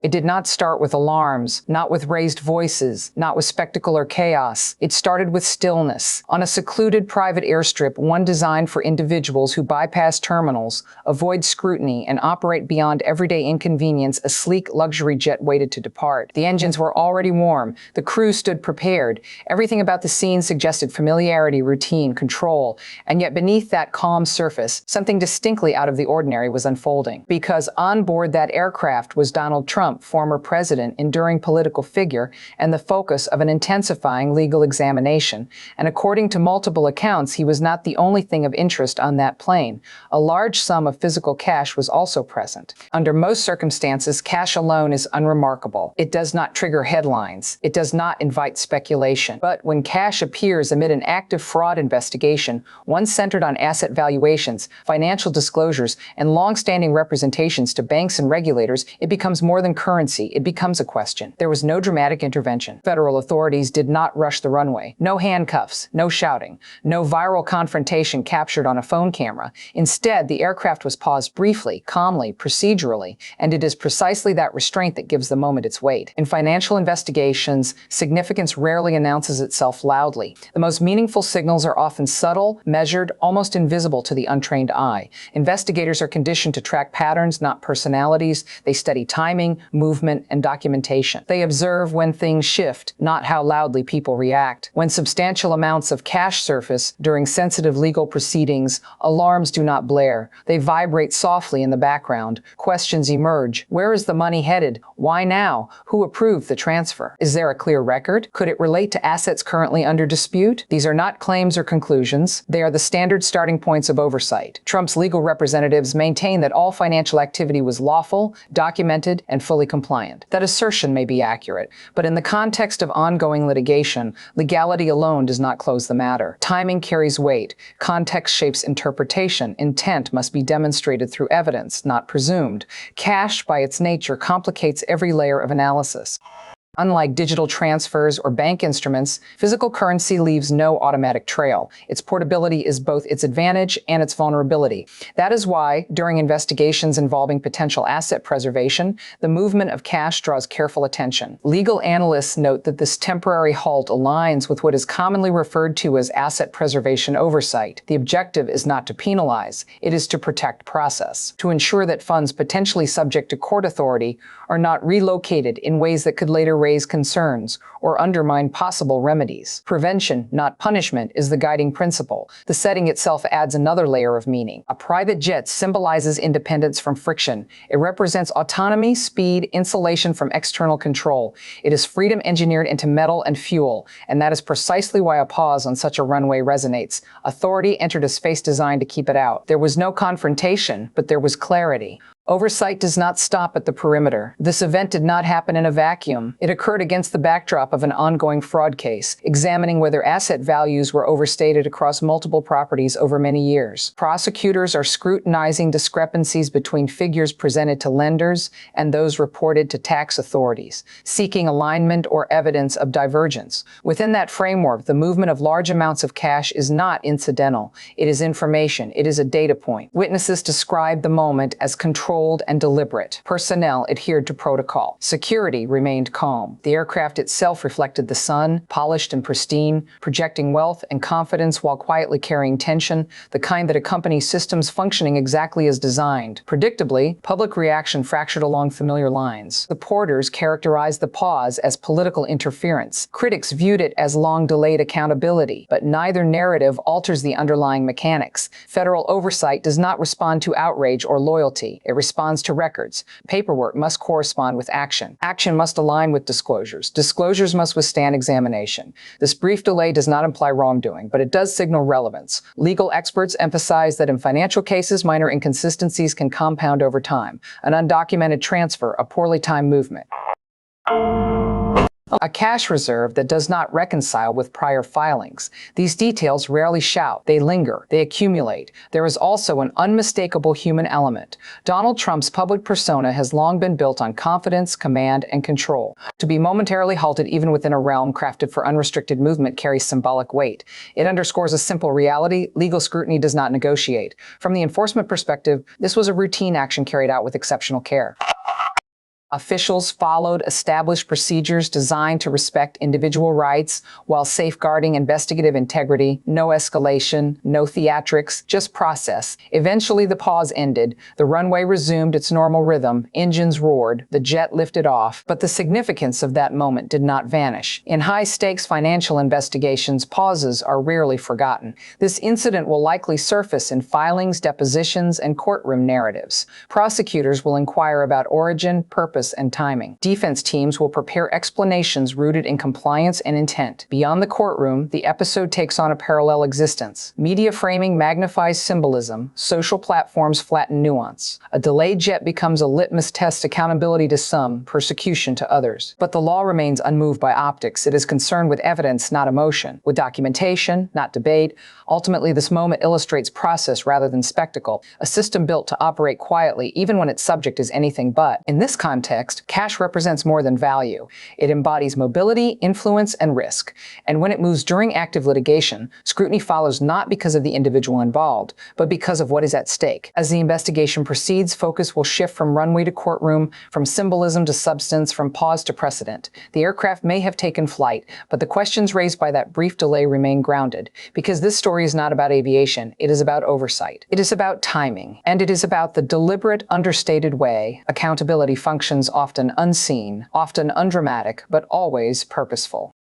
It did not start with alarms, not with raised voices, not with spectacle or chaos. It started with stillness. On a secluded private airstrip, one designed for individuals who bypass terminals, avoid scrutiny, and operate beyond everyday inconvenience, a sleek luxury jet waited to depart. The engines were already warm. The crew stood prepared. Everything about the scene suggested familiarity, routine, control. And yet beneath that calm surface, something distinctly out of the ordinary was unfolding. Because on board that aircraft was Donald Trump, former president, enduring political figure, and the focus of an intensifying legal examination. And according to multiple accounts, he was not the only thing of interest on that plane. A large sum of physical cash was also present. Under most circumstances, cash alone is unremarkable. It does not trigger headlines. It does not invite speculation. But when cash appears amid an active fraud investigation, one centered on asset valuations, financial disclosures, and long-standing representations to banks and regulators, it becomes more than currency. It becomes a question. There was no dramatic intervention. Federal authorities did not rush the runway. No handcuffs, no shouting, no viral confrontation captured on a phone camera. Instead, the aircraft was paused briefly, calmly, procedurally, and it is precisely that restraint that gives the moment its weight. In financial investigations, significance rarely announces itself loudly. The most meaningful signals are often subtle, measured, almost invisible to the untrained eye. Investigators are conditioned to track patterns, not personalities. They study timing, movement, and documentation. They observe when things shift, not how loudly people react. When substantial amounts of cash surface during sensitive legal proceedings, alarms do not blare. They vibrate softly in the background. Questions emerge. Where is the money headed? Why now? Who approved the transfer? Is there a clear record? Could it relate to assets currently under dispute? These are not claims or conclusions. They are the standard starting points of oversight. Trump's legal representatives maintain that all financial activity was lawful, documented, and fully compliant. That assertion may be accurate, but in the context of ongoing litigation, legality alone does not close the matter. Timing carries weight. Context shapes interpretation. Intent must be demonstrated through evidence, not presumed. Cash, by its nature, complicates every layer of analysis. Unlike digital transfers or bank instruments, physical currency leaves no automatic trail. Its portability is both its advantage and its vulnerability. That is why, during investigations involving potential asset preservation, the movement of cash draws careful attention. Legal analysts note that this temporary halt aligns with what is commonly referred to as asset preservation oversight. The objective is not to penalize, it is to protect process, to ensure that funds potentially subject to court authority are not relocated in ways that could later raise concerns or undermine possible remedies. Prevention, not punishment, is the guiding principle. The setting itself adds another layer of meaning. A private jet symbolizes independence from friction. It represents autonomy, speed, insulation from external control. It is freedom engineered into metal and fuel, and that is precisely why a pause on such a runway resonates. Authority entered a space designed to keep it out. There was no confrontation, but there was clarity. Oversight does not stop at the perimeter. This event did not happen in a vacuum. It occurred against the backdrop of an ongoing fraud case, examining whether asset values were overstated across multiple properties over many years. Prosecutors are scrutinizing discrepancies between figures presented to lenders and those reported to tax authorities, seeking alignment or evidence of divergence. Within that framework, the movement of large amounts of cash is not incidental. It is information. It is a data point. Witnesses describe the moment as controlled and deliberate. Personnel adhered to protocol. Security remained calm. The aircraft itself reflected the sun, polished and pristine, projecting wealth and confidence while quietly carrying tension, the kind that accompanies systems functioning exactly as designed. Predictably, public reaction fractured along familiar lines. Supporters characterized the pause as political interference. Critics viewed it as long-delayed accountability, but neither narrative alters the underlying mechanics. Federal oversight does not respond to outrage or loyalty. It responds to records. Paperwork must correspond with action. Action must align with disclosures. Disclosures must withstand examination. This brief delay does not imply wrongdoing, but it does signal relevance. Legal experts emphasize that in financial cases, minor inconsistencies can compound over time. An undocumented transfer, a poorly timed movement. A cash reserve that does not reconcile with prior filings. These details rarely shout. They linger. They accumulate. There is also an unmistakable human element. Donald Trump's public persona has long been built on confidence, command, and control. To be momentarily halted even within a realm crafted for unrestricted movement carries symbolic weight. It underscores a simple reality: legal scrutiny does not negotiate. From the enforcement perspective, this was a routine action carried out with exceptional care. Officials followed established procedures designed to respect individual rights while safeguarding investigative integrity. No escalation, no theatrics, just process. Eventually, the pause ended. The runway resumed its normal rhythm. Engines roared. The jet lifted off. But the significance of that moment did not vanish. In high-stakes financial investigations, pauses are rarely forgotten. This incident will likely surface in filings, depositions, and courtroom narratives. Prosecutors will inquire about origin, purpose, and timing. Defense teams will prepare explanations rooted in compliance and intent. Beyond the courtroom, the episode takes on a parallel existence. Media framing magnifies symbolism. Social platforms flatten nuance. A delayed jet becomes a litmus test, accountability to some, persecution to others. But the law remains unmoved by optics. It is concerned with evidence, not emotion, with documentation, not debate. Ultimately, this moment illustrates process rather than spectacle, a system built to operate quietly even when its subject is anything but. In this context, cash represents more than value. It embodies mobility, influence, and risk. And when it moves during active litigation, scrutiny follows not because of the individual involved, but because of what is at stake. As the investigation proceeds, focus will shift from runway to courtroom, from symbolism to substance, from pause to precedent. The aircraft may have taken flight, but the questions raised by that brief delay remain grounded, because this story is not about aviation, it is about oversight. It is about timing, and it is about the deliberate, understated way accountability functions, often unseen, often undramatic, but always purposeful.